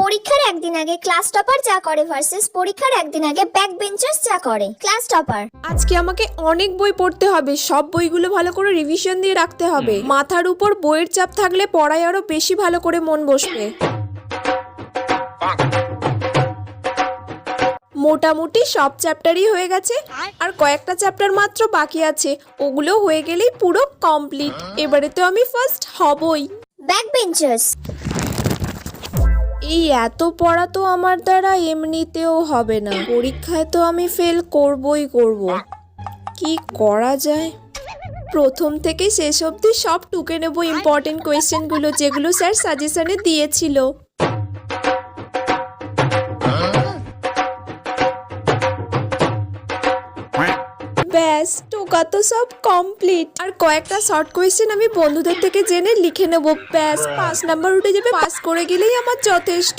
পরীক্ষার একদিন আগে ক্লাস টপার যা করে ভার্সেস পরীক্ষার একদিন আগে ব্যাক বেঞ্চার্স যা করে। ক্লাস টপার: আজকে আমাকে অনেক বই পড়তে হবে, সব বইগুলো ভালো করে রিভিশন দিয়ে রাখতে হবে। মাথার উপর বইয়ের চাপ থাকলে পড়ায় আরো বেশি ভালো করে মন বসবে। মোটামুটি সব চ্যাপ্টারই হয়ে গেছে, আর কয়েকটা চ্যাপ্টার মাত্র বাকি আছে, ওগুলো হয়ে গেলেই পুরো কমপ্লিট। এবারে তো আমি ফার্স্ট হবই। ব্যাক বেঞ্চার্স: এই এত পড়া তো আমার দ্বারা এমনিতেও হবে না, পরীক্ষায় তো আমি ফেল করবই করব। কি করা যায়? প্রথম থেকে শেষ অবধি সব টুকে নেব ইম্পর্টেন্ট কোয়েশ্চেনগুলো, যেগুলো স্যার সাজেশনে দিয়েছিল। ব্যাস, টোকা তো সব কমপ্লিট। আর কয়েকটা শর্ট কোয়েশ্চেন আমি বন্ধুদের থেকে জেনে লিখে নেব, ব্যাস 5 নাম্বার উঠে যাবে। পাস করে গেলেই আমার যথেষ্ট।